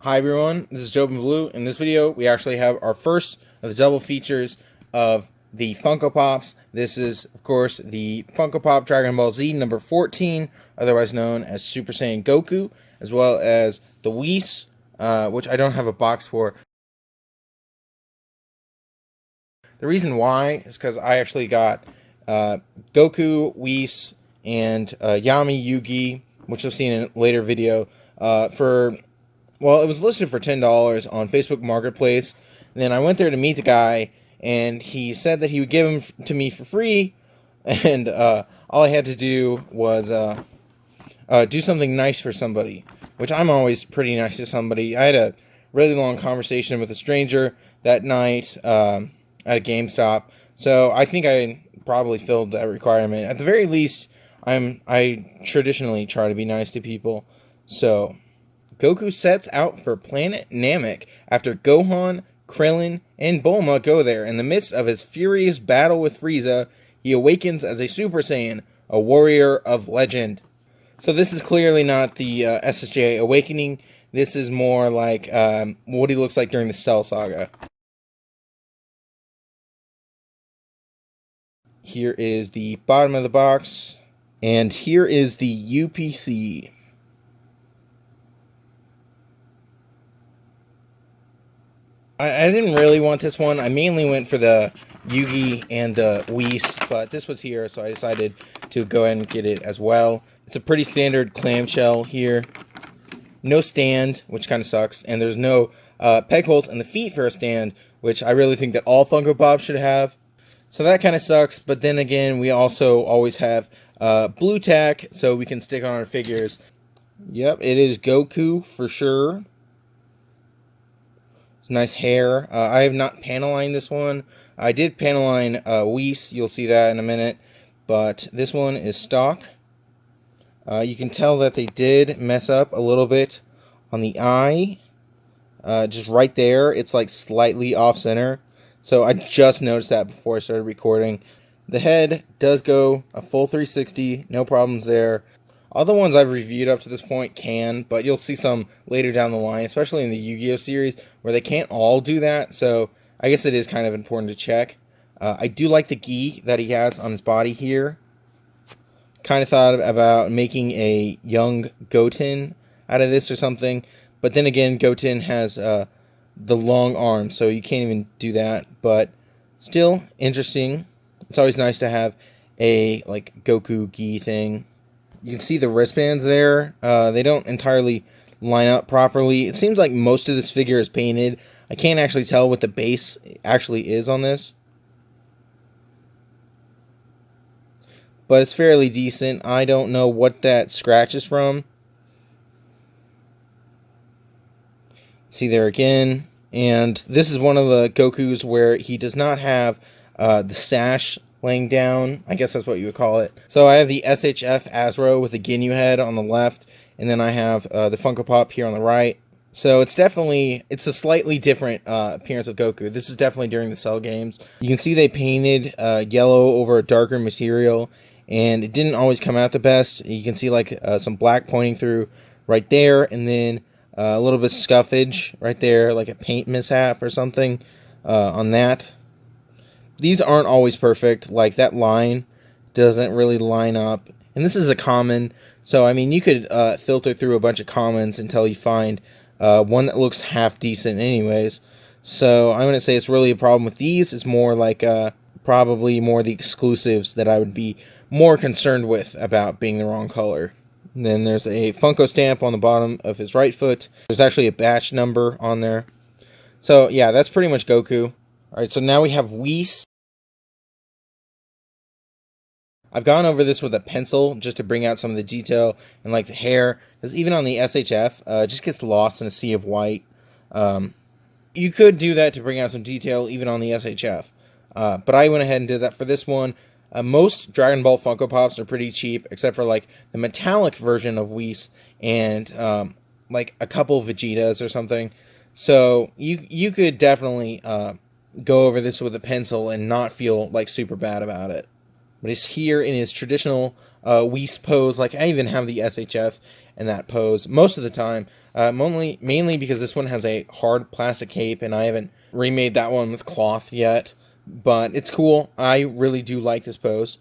Hi everyone, this is Jobenblue. In this video, we actually have our first of the double features of the Funko Pops. This is, of course, the Funko Pop Dragon Ball Z number 14, otherwise known as Super Saiyan Goku, as well as the Whis, which I don't have a box for. The reason why is because I actually got Goku, Whis, and Yami Yugi, which you'll see in a later video, well, it was listed for $10 on Facebook Marketplace. And then I went there to meet the guy, and he said that he would give them to me for free. And all I had to do was do something nice for somebody, which I'm always pretty nice to somebody. I had a really long conversation with a stranger that night at a GameStop, so I think I probably filled that requirement. At the very least, I traditionally try to be nice to people, so Goku sets out for planet Namek after Gohan, Krillin, and Bulma go there. In the midst of his furious battle with Frieza, he awakens as a Super Saiyan, a warrior of legend. So this is clearly not the SSJ awakening. This is more like what he looks like during the Cell Saga. Here is the bottom of the box, and here is the UPC. I didn't really want this one. I mainly went for the Yugi and the Whis, but this was here, so I decided to go ahead and get it as well. It's a pretty standard clamshell here. No stand, which kind of sucks, and there's no peg holes in the feet for a stand, which I really think that all Funko Pops should have. So that kind of sucks, but then again, we also always have blue tack, so we can stick on our figures. Yep, it is Goku for sure. Nice hair. I have not panel-lined this one. I did panel-line Whis. You'll see that in a minute. But this one is stock. You can tell that they did mess up a little bit on the eye. Just right there. It's like slightly off-center. So I just noticed that before I started recording. The head does go a full 360. No problems there. All the ones I've reviewed up to this point can, but you'll see some later down the line, especially in the Yu-Gi-Oh series, where they can't all do that, so I guess it is kind of important to check. I do like the gi that he has on his body here. Kind of thought about making a young Goten out of this or something, but then again, Goten has the long arm, so you can't even do that, but still interesting. It's always nice to have a like Goku gi thing. You can see the wristbands there. They don't entirely line up properly. It seems like most of this figure is painted. I can't actually tell what the base actually is on this, but it's fairly decent. I don't know what that scratch is from. See there again. And this is one of the Gokus where he does not have the sash laying down. I guess that's what you would call it. So I have the SHF Azro with the Ginyu head on the left, and then I have the Funko Pop here on the right. So it's a slightly different appearance of Goku. This is definitely during the Cell games. You can see they painted yellow over a darker material, and it didn't always come out the best. You can see like some black pointing through right there, and then a little bit of scuffage right there, like a paint mishap or something on that. These aren't always perfect, like that line doesn't really line up. And this is a common, so I mean you could filter through a bunch of commons until you find one that looks half decent anyways. So I'm going to say it's really a problem with these. It's more like probably more the exclusives that I would be more concerned with about being the wrong color. And then there's a Funko stamp on the bottom of his right foot. There's actually a batch number on there. So yeah, that's pretty much Goku. Alright, so now we have Whis. I've gone over this with a pencil just to bring out some of the detail and like the hair, because even on the SHF, it just gets lost in a sea of white. You could do that to bring out some detail even on the SHF, but I went ahead and did that for this one. Most Dragon Ball Funko Pops are pretty cheap, except for like the metallic version of Whis and like a couple Vegetas or something. So you could definitely go over this with a pencil and not feel like super bad about it. But he's here in his traditional Whis pose. Like, I even have the SHF in that pose most of the time. mainly because this one has a hard plastic cape, and I haven't remade that one with cloth yet. But it's cool. I really do like this pose.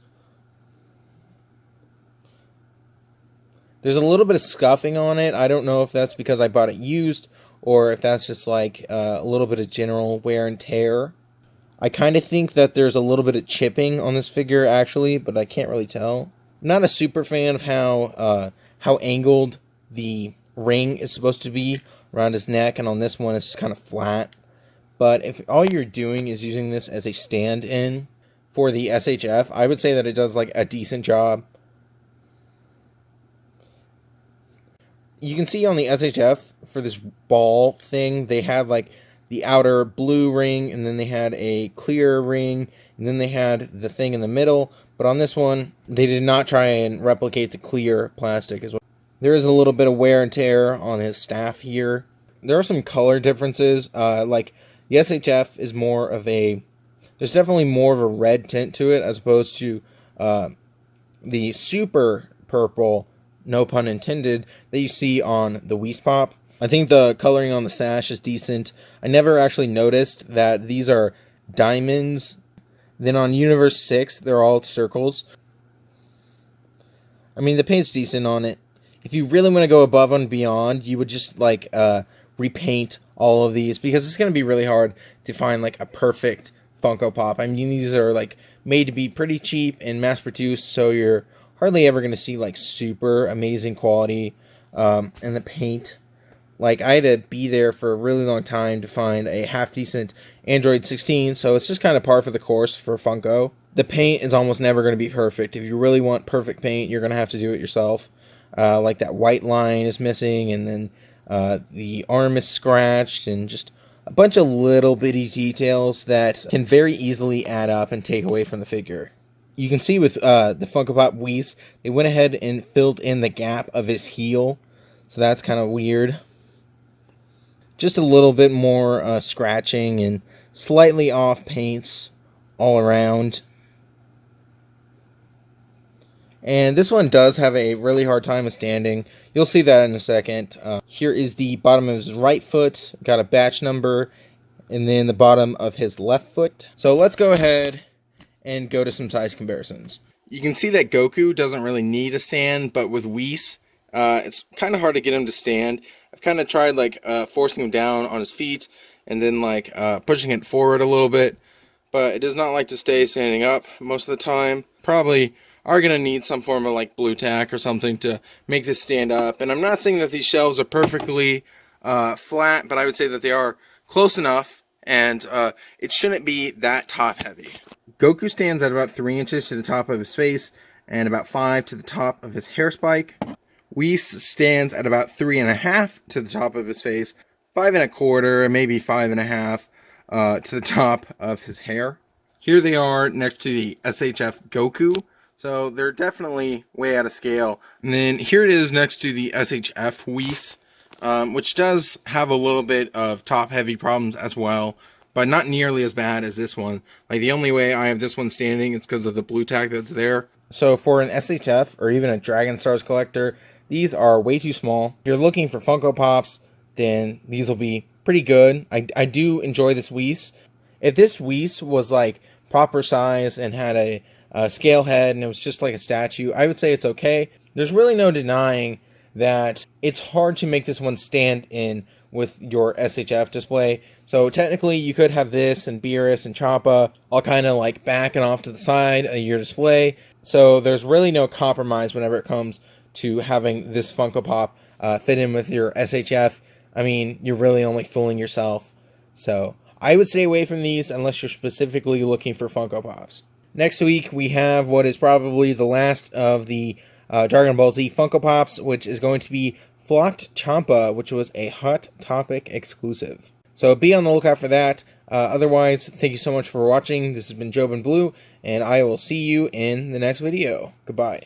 There's a little bit of scuffing on it. I don't know if that's because I bought it used, or if that's just like a little bit of general wear and tear. I kind of think that there's a little bit of chipping on this figure, actually, but I can't really tell. I'm not a super fan of how angled the ring is supposed to be around his neck, and on this one it's just kind of flat. But if all you're doing is using this as a stand-in for the SHF, I would say that it does like a decent job. You can see on the SHF for this ball thing, they had like the outer blue ring, and then they had a clear ring, and then they had the thing in the middle. But on this one, they did not try and replicate the clear plastic as well. There is a little bit of wear and tear on his staff here. There are some color differences, like the SHF is more of a, there's definitely more of a red tint to it as opposed to the super purple, no pun intended, that you see on the Whis Pop. I think the coloring on the sash is decent. I never actually noticed that these are diamonds. Then on Universe 6, they're all circles. I mean, the paint's decent on it. If you really want to go above and beyond, you would just like repaint all of these, because it's going to be really hard to find like a perfect Funko Pop. I mean, these are like made to be pretty cheap and mass produced, so you're hardly ever going to see like super amazing quality. And the paint, like I had to be there for a really long time to find a half decent Android 16, so it's just kind of par for the course for Funko. The paint is almost never going to be perfect. If you really want perfect paint, you're going to have to do it yourself. Like that white line is missing, and then the arm is scratched, and just a bunch of little bitty details that can very easily add up and take away from the figure. You can see with the Funko Pop Whis, they went ahead and filled in the gap of his heel, so that's kind of weird. Just a little bit more scratching and slightly off paints all around. And this one does have a really hard time of standing. You'll see that in a second. Here is the bottom of his right foot. Got a batch number. And then the bottom of his left foot. So let's go ahead and go to some size comparisons. You can see that Goku doesn't really need a stand, but with Whis, it's kind of hard to get him to stand. I've kind of tried like forcing him down on his feet and then like pushing it forward a little bit, but it does not like to stay standing up most of the time. Probably are going to need some form of like blue tack or something to make this stand up. And I'm not saying that these shelves are perfectly flat, but I would say that they are close enough, and it shouldn't be that top heavy. Goku stands at about 3 inches to the top of his face and about 5 to the top of his hair spike. Whis stands at about 3.5 to the top of his face, 5.25, maybe 5.5 to the top of his hair. Here they are next to the SHF Goku, so they're definitely way out of scale. And then here it is next to the SHF Whis, which does have a little bit of top heavy problems as well, but not nearly as bad as this one. Like the only way I have this one standing is because of the blue tack that's there. So for an SHF or even a Dragon Stars collector, these are way too small. If you're looking for Funko Pops, then these will be pretty good. I do enjoy this Whis. If this Whis was like proper size and had a scale head and it was just like a statue, I would say it's okay. There's really no denying that it's hard to make this one stand in with your SHF display. So technically you could have this and Beerus and Champa all kind of like backing off to the side of your display. So there's really no compromise whenever it comes to having this Funko Pop fit in with your SHF. I mean, you're really only fooling yourself. So I would stay away from these unless you're specifically looking for Funko Pops. Next week we have what is probably the last of the Dragon Ball Z Funko Pops, which is going to be Flocked Champa, which was a Hot Topic exclusive. So be on the lookout for that. Otherwise, thank you so much for watching. This has been Jobenblue, and I will see you in the next video. Goodbye.